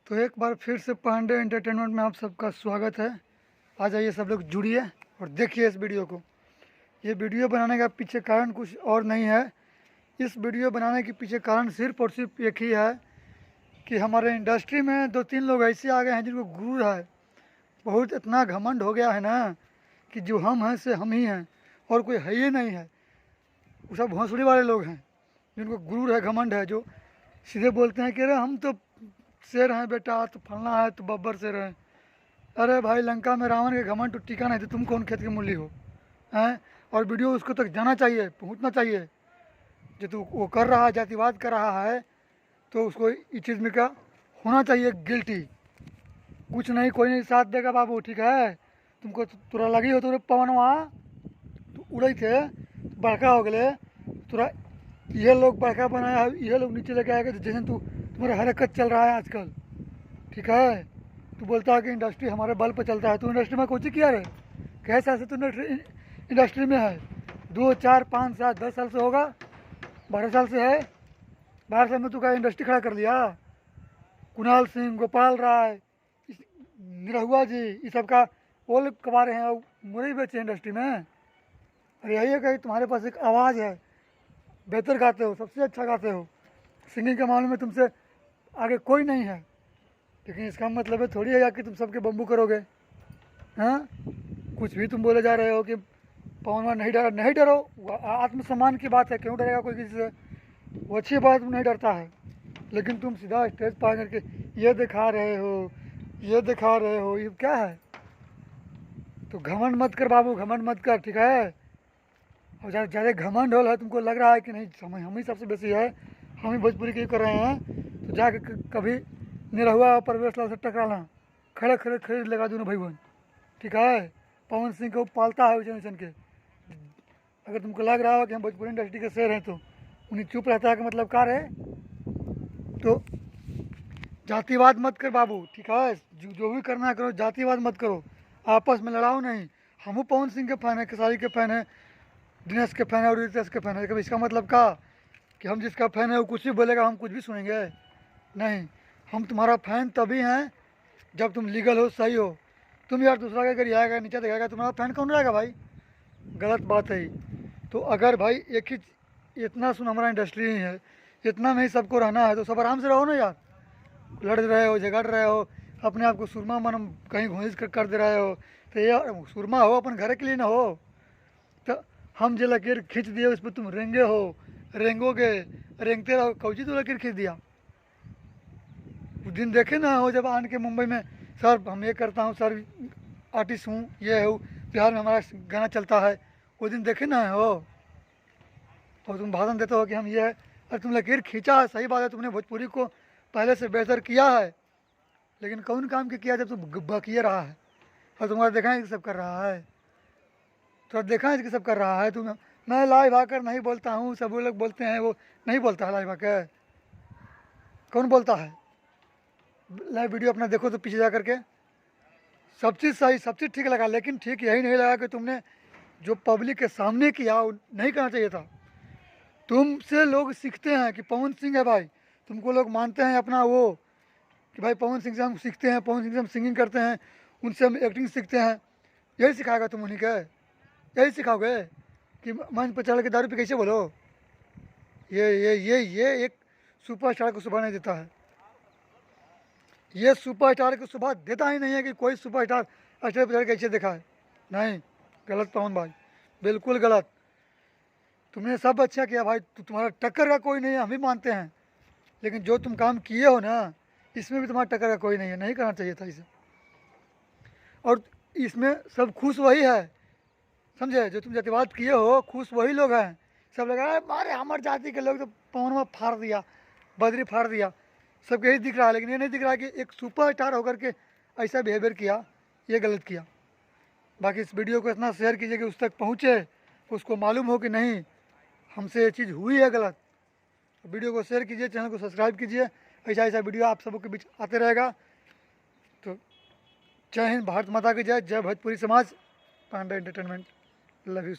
तो एक बार फिर से पांडे एंटरटेनमेंट में आप सबका स्वागत है। आ जाइए सब लोग जुड़िए और देखिए इस वीडियो को। ये वीडियो बनाने का पीछे कारण कुछ और नहीं है। इस वीडियो बनाने के पीछे कारण सिर्फ और सिर्फ एक ही है कि हमारे इंडस्ट्री में 2-3 लोग ऐसे आ गए हैं जिनको गुरूर है, बहुत इतना घमंड हो गया है ना कि जो हम हैं से हम ही हैं और कोई है ही नहीं है। वो सब भोंसड़ी वाले लोग हैं जिनको गुरूर है, घमंड है, जो सीधे बोलते हैं कि अरे हम तो शेर हैं बेटा, तो फलना है, तो बब्बर शेर है। अरे भाई, लंका में रावण के घमंड तो टीका नहीं, तो तुम कौन खेत की मूली हो हैं? और वीडियो उसको तक जाना चाहिए, पहुंचना चाहिए। जो तू वो कर रहा है, जातिवाद कर रहा है, तो उसको इस चीज़ में क्या होना चाहिए, गिल्टी। कुछ नहीं, कोई नहीं साथ देगा बाबू, ठीक है? तुमको तुरा लगी हो तो पवन वहाँ तो उड़े थे, बड़का हो गए तुरा। ये लोग बड़का बनाया है, ये लोग नीचे लेके आएगा। जैसे तू तुम्हारा हरकत चल रहा है आजकल, ठीक है? तू बोलता है कि इंडस्ट्री हमारे बल पर चलता है। तू इंडस्ट्री में कोचिंग किया रे? कैसा से तू इंडस्ट्री में है? 2, 4, 5, 7, 10 साल से होगा, 12 साल से है। 12 साल में तू क्या इंडस्ट्री खड़ा कर लिया? कुणाल सिंह, गोपाल राय, निरहुआ जी, ये सब का ओल कमा रहे हैं, मुरई बेचे इंडस्ट्री में। अरे यही है कि तुम्हारे पास एक आवाज़ है, बेहतर गाते हो, सबसे अच्छा गाते हो, सिंगिंग के मामले में तुमसे आगे कोई नहीं है। लेकिन इसका मतलब है थोड़ी है कि तुम सबके बम्बू करोगे। हाँ, कुछ भी तुम बोले जा रहे हो कि पवन नहीं डर, नहीं डरो। आत्मसम्मान की बात है, क्यों डरेगा कोई किसी से? वो अच्छी बात, नहीं डरता है। लेकिन तुम सीधा स्टेज पर आकर के ये दिखा रहे हो, ये दिखा रहे हो, ये क्या है? तो घमंड मत कर बाबू, घमंड मत कर, ठीक है? और ज़्यादा घमंड हो है, तुमको लग रहा है कि नहीं समय हम ही सबसे बेसी है, हम ही भोजपुरी की कर रहे हैं, तो जाके कभी निरहुआ और परवेश लाल से टकराना, खड़े खड़े खरीद लगा दोनों भाई बहन, ठीक है? पवन सिंह को पालता है वैसे के। अगर तुमको लग रहा हो कि हम भोजपुरी इंडस्ट्री के शेर हैं, तो उन्हें चुप रहता है कि मतलब कार है। तो जातिवाद मत कर बाबू, ठीक है? जो भी करना है करो, जातिवाद मत करो, आपस में लड़ाओ नहीं। हम पवन सिंह के फ़ैन है, खेसारी के फ़ैन है, दिनेश के फ़ैन है और रितेश के फ़ैन है। कभी इसका मतलब का कि हम जिसका फ़ैन है वो कुछ भी बोलेगा हम कुछ भी सुनेंगे? नहीं, हम तुम्हारा फ़ैन तभी हैं जब तुम लीगल हो, सही हो। तुम यार दूसरा के अगर आएगा, नीचे दिखाएगा, तुम्हारा फ़ैन कौन रहेगा भाई? गलत बात है। तो अगर भाई एक ही इतना सुन, हमारा इंडस्ट्री ही है, इतना में ही सबको रहना है, तो सब आराम से रहो ना यार। लड़ रहे हो, झगड़ रहे हो, अपने आप को सुरमा मन कहीं घोंस कर दे रहे हो, तो यार सुरमा हो अपन घर के लिए ना हो। तो हम जो लकीर खींच दिए उस पर तुम रेंगे हो, रेंगोगे, रेंगते रहो। कौची तो लकीर खींच दिया? उस दिन देखे ना हो जब आन के मुंबई में, सर हम ये करता हूँ, सर आर्टिस्ट हूँ, ये हूँ, बिहार में हमारा गाना चलता है, उस दिन देखे ना हो। और तुम भाषण देते हो कि हम ये है। अरे तुम लकीर खींचा है, सही बात है, तुमने भोजपुरी को पहले से बेहतर किया है, लेकिन कौन काम के किया जब तुम बकिए रहा है? और तुम्हारा देखा है कि सब कर रहा है, तो देखा है कि सब कर रहा है। तुम, मैं लाइव आकर नहीं बोलता हूँ, सब वो लोग बोलते हैं, वो नहीं बोलता है लाइव आकर। कौन बोलता है? लाइव वीडियो अपना देखो तो पीछे जा करके सब चीज़ सही, सब चीज़ ठीक लगा, लेकिन ठीक यही नहीं लगा कि तुमने जो पब्लिक के सामने किया वो नहीं करना चाहिए था। तुमसे लोग सीखते हैं कि पवन सिंह है भाई, तुमको लोग मानते हैं अपना वो कि भाई पवन सिंह से हम सीखते हैं, पवन सिंह से हम सिंगिंग करते हैं, उनसे हम एक्टिंग सीखते हैं। यही सिखाएगा तुम उन्हीं के? यही सिखाओगे कि मंच पर चढ़ के दारू पे कैसे बोलो? ये एक सुपरस्टार को शोभा नहीं देता है। ये सुपरस्टार को शोभा देता ही नहीं है कि कोई सुपरस्टार स्टेज पर चढ़ के कैसे दिखाए। नहीं, गलत पवन भाई, बिल्कुल गलत। तुमने सब अच्छा किया भाई, तुम्हारा टक्कर का कोई नहीं है, हम भी मानते हैं, लेकिन जो तुम काम किए हो ना, इसमें भी तुम्हारा टक्कर का कोई नहीं है, नहीं करना चाहिए था इसे। और इसमें सब खुश वही है, समझे? जो तुम जातिवाद किए हो, खुश वही लोग हैं। सब लोग अरे मारे हमारे जाति के लोग तो पवन में फाड़ दिया, बदरी फाड़ दिया, सबको यही दिख रहा है। लेकिन ये नहीं दिख रहा कि एक सुपरस्टार होकर के ऐसा बिहेवियर किया, ये गलत किया। बाकी इस वीडियो को इतना शेयर कीजिए कि उस तक पहुँचे, उसको मालूम हो कि नहीं हमसे ये चीज़ हुई है गलत। वीडियो को शेयर कीजिए, चैनल को सब्सक्राइब कीजिए, ऐसा ऐसा वीडियो आप सबों के बीच आते रहेगा। तो जय हिंद, भारत माता की जय, जय भोजपुरी समाज, पांडे एंटरटेनमेंट, लव यू।